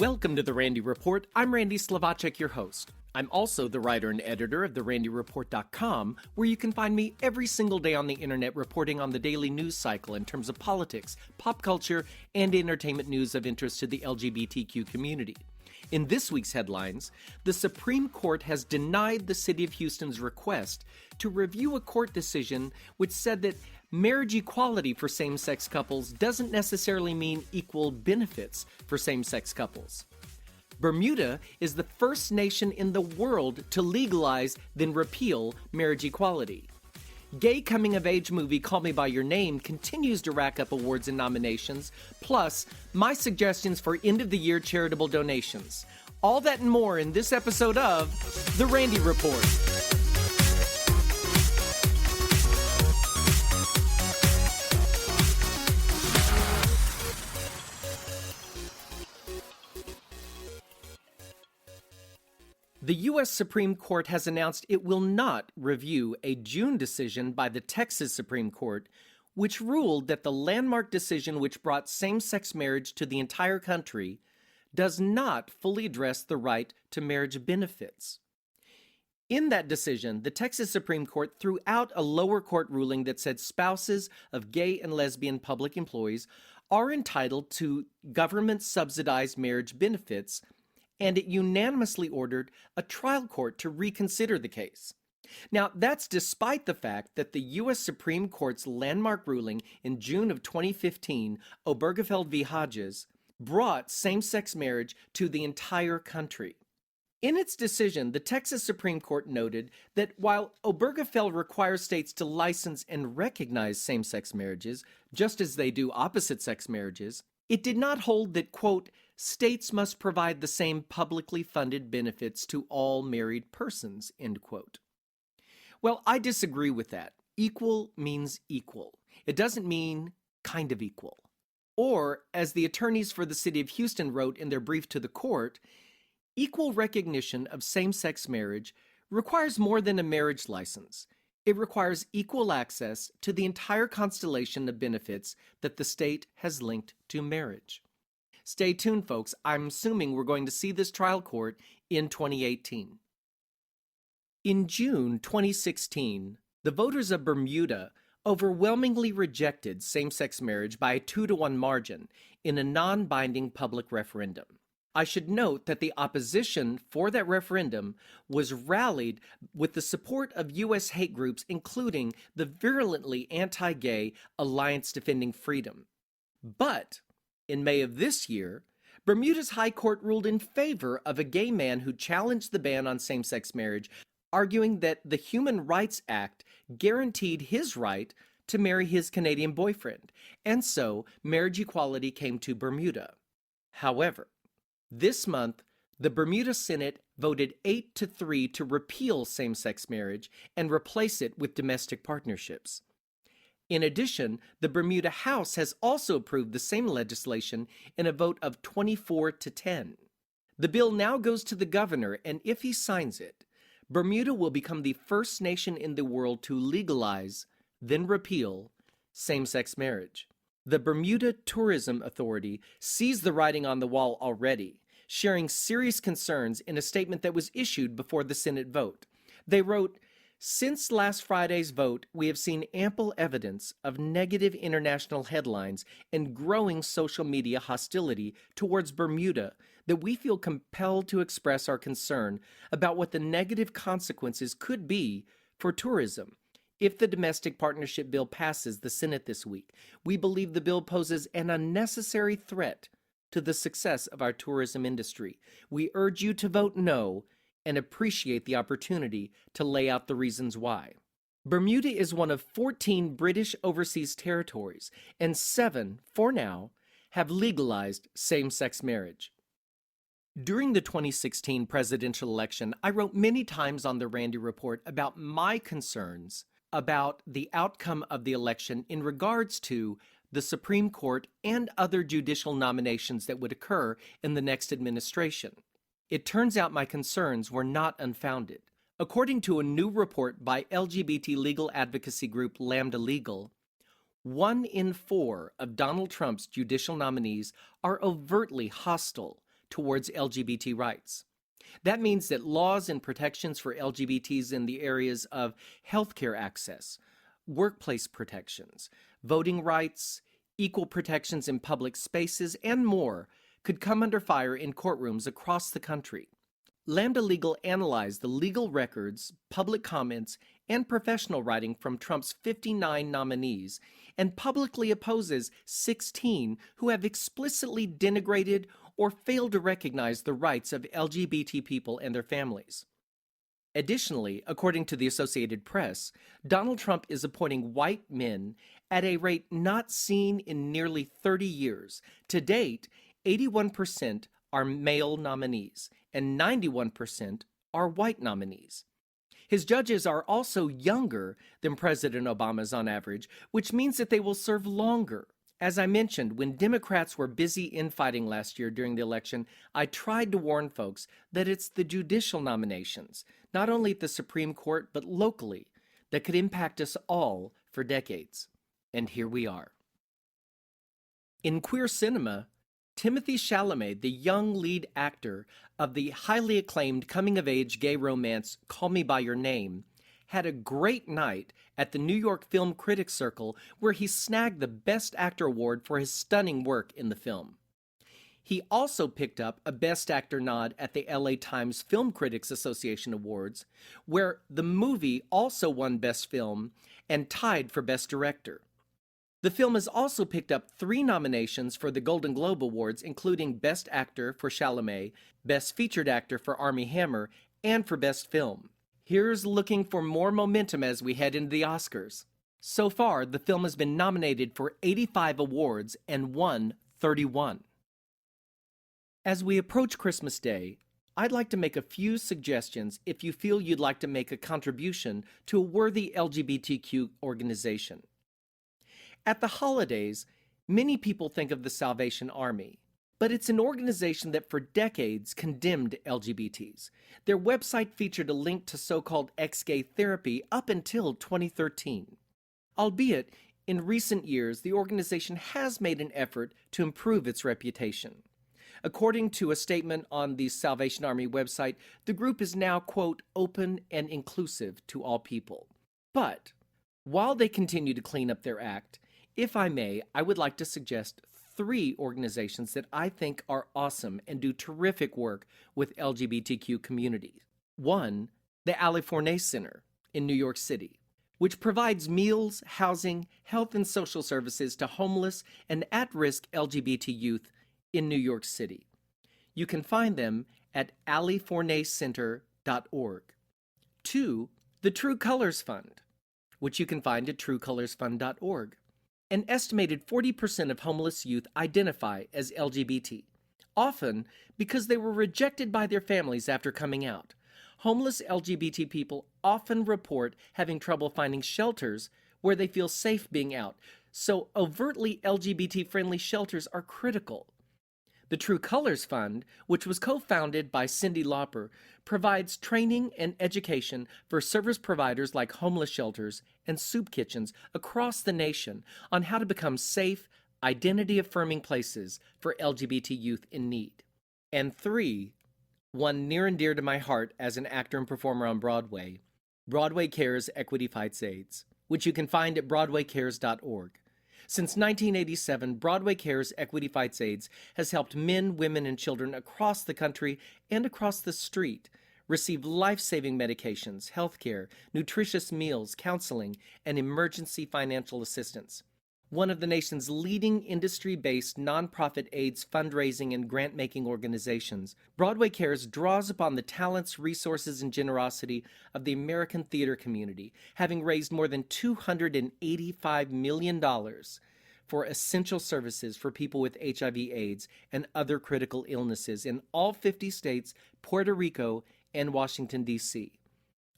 Welcome to the Randy Report. I'm Randy Slavacek, your host. I'm also the writer and editor of therandyreport.com, where you can find me every single day on the internet reporting on the daily news cycle in terms of politics, pop culture, and entertainment news of interest to the LGBTQ community. In this week's headlines, the Supreme Court has denied the City of Houston's request to review a court decision which said that marriage equality for same-sex couples doesn't necessarily mean equal benefits for same-sex couples. Bermuda is the first nation in the world to legalize, then repeal, marriage equality. Gay coming-of-age movie Call Me By Your Name continues to rack up awards and nominations, plus my suggestions for end-of-the-year charitable donations. All that and more in this episode of The Randy Report. The U.S. Supreme Court has announced it will not review a June decision by the Texas Supreme Court, which ruled that the landmark decision which brought same-sex marriage to the entire country does not fully address the right to marriage benefits. In that decision, the Texas Supreme Court threw out a lower court ruling that said spouses of gay and lesbian public employees are entitled to government-subsidized marriage benefits, and it unanimously ordered a trial court to reconsider the case. Now, that's despite the fact that the U.S. Supreme Court's landmark ruling in June of 2015, Obergefell v. Hodges, brought same-sex marriage to the entire country. In its decision, the Texas Supreme Court noted that while Obergefell requires states to license and recognize same-sex marriages, just as they do opposite-sex marriages, it did not hold that, quote, states must provide the same publicly funded benefits to all married persons, end quote. Well, I disagree with that. Equal means equal. It doesn't mean kind of equal. Or, as the attorneys for the City of Houston wrote in their brief to the court, equal recognition of same-sex marriage requires more than a marriage license. It requires equal access to the entire constellation of benefits that the state has linked to marriage. Stay tuned, folks. I'm assuming we're going to see this trial court in 2018. In June 2016, the voters of Bermuda overwhelmingly rejected same-sex marriage by a 2-to-1 margin in a non-binding public referendum. I should note that the opposition for that referendum was rallied with the support of U.S. hate groups, including the virulently anti-gay Alliance Defending Freedom. But in May of this year, Bermuda's High Court ruled in favor of a gay man who challenged the ban on same-sex marriage, arguing that the Human Rights Act guaranteed his right to marry his Canadian boyfriend, and so marriage equality came to Bermuda. However, this month, the Bermuda Senate voted 8-3 to repeal same-sex marriage and replace it with domestic partnerships. In addition, the Bermuda House has also approved the same legislation in a vote of 24-10. The bill now goes to the governor, and if he signs it, Bermuda will become the first nation in the world to legalize, then repeal, same-sex marriage. The Bermuda Tourism Authority sees the writing on the wall already, sharing serious concerns in a statement that was issued before the Senate vote. They wrote, "Since last Friday's vote, we have seen ample evidence of negative international headlines and growing social media hostility towards Bermuda that we feel compelled to express our concern about what the negative consequences could be for tourism. If the domestic partnership bill passes the Senate this week, we believe the bill poses an unnecessary threat to the success of our tourism industry. We urge you to vote no and appreciate the opportunity to lay out the reasons why." Bermuda is one of 14 British overseas territories, and 7, for now, have legalized same-sex marriage. During the 2016 presidential election, I wrote many times on the Randy Report about my concerns about the outcome of the election in regards to the Supreme Court and other judicial nominations that would occur in the next administration. It turns out my concerns were not unfounded. According to a new report by LGBT legal advocacy group Lambda Legal, 1 in 4 of Donald Trump's judicial nominees are overtly hostile towards LGBT rights. That means that laws and protections for LGBTs in the areas of healthcare access, workplace protections, voting rights, equal protections in public spaces, and more could come under fire in courtrooms across the country. Lambda Legal analyzed the legal records, public comments, and professional writing from Trump's 59 nominees and publicly opposes 16 who have explicitly denigrated or failed to recognize the rights of LGBT people and their families. Additionally, according to the Associated Press, Donald Trump is appointing white men at a rate not seen in nearly 30 years. To date, 81% are male nominees and 91% are white nominees. His judges are also younger than President Obama's on average, which means that they will serve longer. As I mentioned, when Democrats were busy infighting last year during the election, I tried to warn folks that it's the judicial nominations, not only at the Supreme Court but locally, that could impact us all for decades. And here we are. In queer cinema, Timothée Chalamet, the young lead actor of the highly acclaimed coming-of-age gay romance Call Me By Your Name, had a great night at the New York Film Critics Circle where he snagged the Best Actor award for his stunning work in the film. He also picked up a Best Actor nod at the LA Times Film Critics Association Awards, where the movie also won Best Film and tied for Best Director. The film has also picked up 3 nominations for the Golden Globe Awards, including Best Actor for Chalamet, Best Featured Actor for Armie Hammer, and for Best Film. Here's looking for more momentum as we head into the Oscars. So far, the film has been nominated for 85 awards and won 31. As we approach Christmas Day, I'd like to make a few suggestions if you feel you'd like to make a contribution to a worthy LGBTQ organization. At the holidays, many people think of the Salvation Army, but it's an organization that for decades condemned LGBTs. Their website featured a link to so-called ex-gay therapy up until 2013. Albeit, in recent years, the organization has made an effort to improve its reputation. According to a statement on the Salvation Army website, the group is now, quote, open and inclusive to all people. But while they continue to clean up their act, if I may, I would like to suggest 3 organizations that I think are awesome and do terrific work with LGBTQ communities. 1, the Ali Forney Center in New York City, which provides meals, housing, health and social services to homeless and at-risk LGBT youth in New York City. You can find them at aliforneycenter.org. 2, the True Colors Fund, which you can find at truecolorsfund.org. An estimated 40% of homeless youth identify as LGBT, often because they were rejected by their families after coming out. Homeless LGBT people often report having trouble finding shelters where they feel safe being out, so overtly LGBT-friendly shelters are critical. The True Colors Fund, which was co-founded by Cyndi Lauper, provides training and education for service providers like homeless shelters and soup kitchens across the nation on how to become safe, identity-affirming places for LGBT youth in need. And 3, one near and dear to my heart as an actor and performer on Broadway, Broadway Cares Equity Fights AIDS, which you can find at broadwaycares.org. Since 1987, Broadway Cares Equity Fights AIDS has helped men, women, and children across the country and across the street receive life-saving medications, health care, nutritious meals, counseling, and emergency financial assistance. One of the nation's leading industry-based nonprofit AIDS fundraising and grant-making organizations, Broadway Cares draws upon the talents, resources, and generosity of the American theater community, having raised more than $285 million for essential services for people with HIV/AIDS and other critical illnesses in all 50 states, Puerto Rico, and Washington, D.C.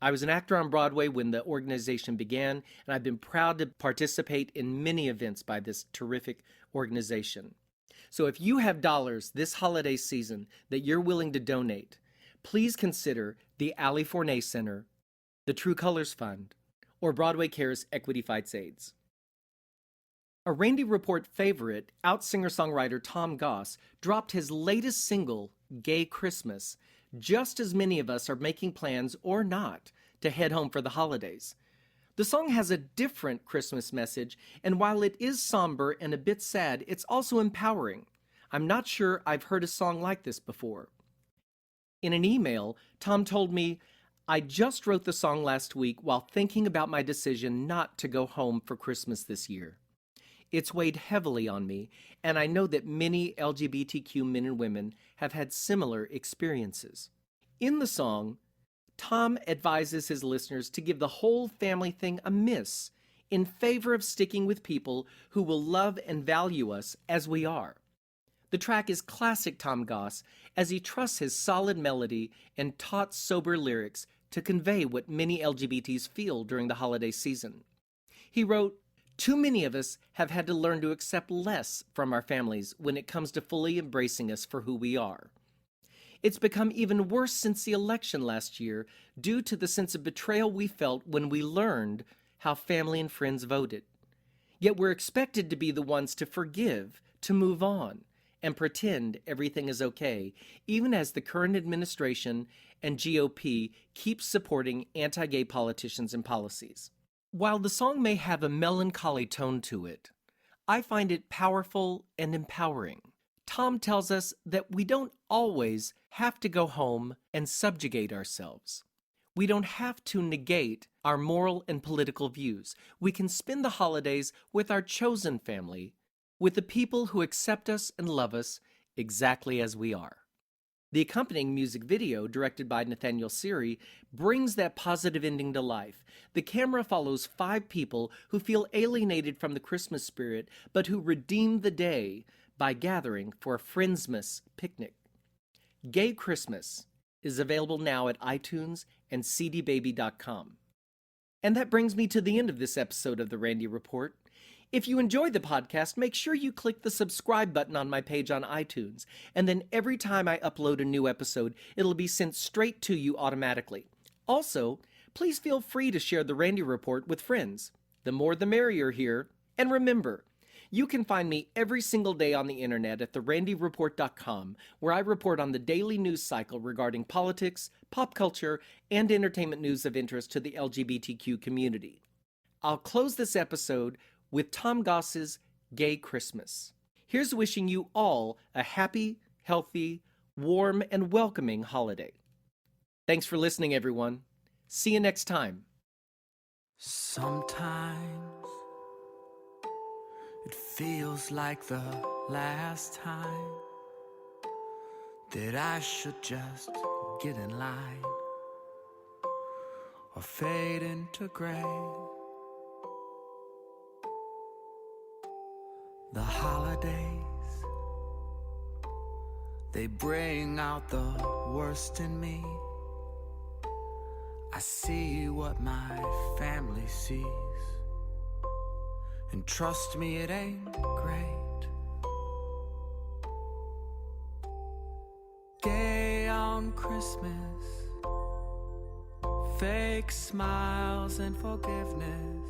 I was an actor on Broadway when the organization began, and I've been proud to participate in many events by this terrific organization. So if you have dollars this holiday season that you're willing to donate, please consider the Ali Forney Center, the True Colors Fund, or Broadway Cares Equity Fights AIDS. A Randy Report favorite, out singer-songwriter Tom Goss, dropped his latest single, Gay Christmas, just as many of us are making plans, or not, to head home for the holidays. The song has a different Christmas message, and while it is somber and a bit sad, it's also empowering. I'm not sure I've heard a song like this before. In an email, Tom told me, "I just wrote the song last week while thinking about my decision not to go home for Christmas this year. It's weighed heavily on me, and I know that many LGBTQ men and women have had similar experiences." In the song, Tom advises his listeners to give the whole family thing a miss in favor of sticking with people who will love and value us as we are. The track is classic Tom Goss as he trusts his solid melody and taut, sober lyrics to convey what many LGBTs feel during the holiday season. He wrote, "Too many of us have had to learn to accept less from our families when it comes to fully embracing us for who we are. It's become even worse since the election last year due to the sense of betrayal we felt when we learned how family and friends voted. Yet we're expected to be the ones to forgive, to move on, and pretend everything is okay, even as the current administration and GOP keep supporting anti-gay politicians and policies." While the song may have a melancholy tone to it, I find it powerful and empowering. Tom tells us that we don't always have to go home and subjugate ourselves. We don't have to negate our moral and political views. We can spend the holidays with our chosen family, with the people who accept us and love us exactly as we are. The accompanying music video, directed by Nathaniel Siri, brings that positive ending to life. The camera follows 5 people who feel alienated from the Christmas spirit, but who redeem the day by gathering for a Friendsmas picnic. Gay Christmas is available now at iTunes and cdbaby.com. And that brings me to the end of this episode of The Randy Report. If you enjoyed the podcast, make sure you click the subscribe button on my page on iTunes, and then every time I upload a new episode, it'll be sent straight to you automatically. Also, please feel free to share the Randy Report with friends. The more the merrier here. And remember, you can find me every single day on the internet at therandyreport.com, where I report on the daily news cycle regarding politics, pop culture, and entertainment news of interest to the LGBTQ community. I'll close this episode with Tom Goss's Gay Christmas. Here's wishing you all a happy, healthy, warm, and welcoming holiday. Thanks for listening, everyone. See you next time. Sometimes it feels like the last time that I should just get in line or fade into gray. The holidays, they bring out the worst in me. I see what my family sees, and trust me, it ain't great. Gay on Christmas, fake smiles and forgiveness.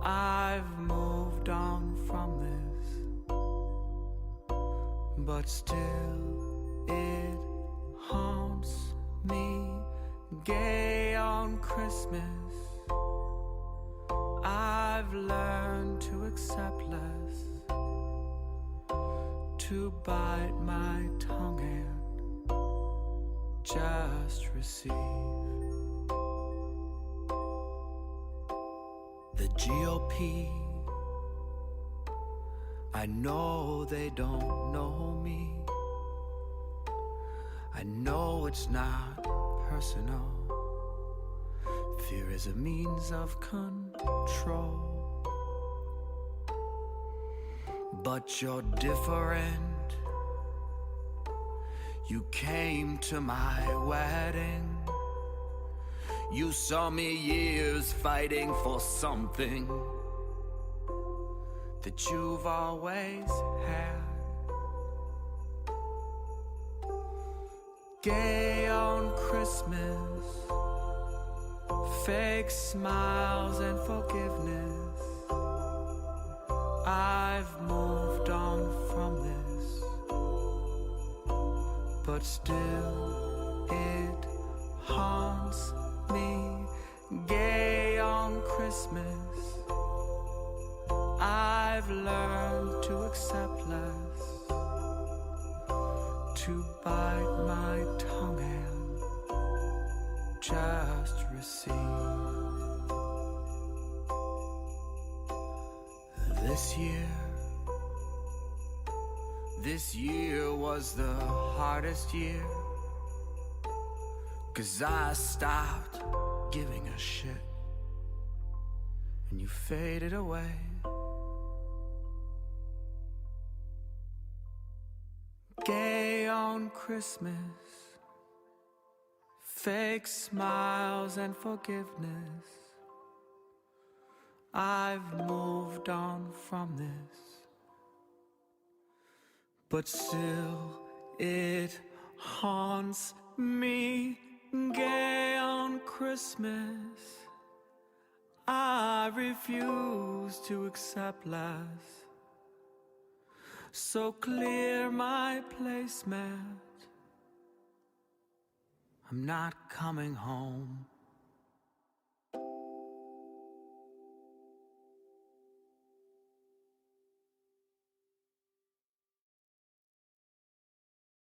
I've moved on from this, but still it haunts me. Gay on Christmas, I've learned to accept less, to bite my tongue and just receive. The GOP, I know they don't know me. I know it's not personal. Fear is a means of control. But you're different. You came to my wedding. You saw me years fighting for something that you've always had. Gay on Christmas, fake smiles and forgiveness. I've moved on from this, but still it haunts me. Gay on Christmas, I've learned to accept less, to bite my tongue and just receive. This year was the hardest year, 'cause I stopped giving a shit and you faded away. Gay on Christmas, fake smiles and forgiveness. I've moved on from this, but still it haunts me. Gay on Christmas, I refuse to accept less, so clear my placemat. I'm not coming home.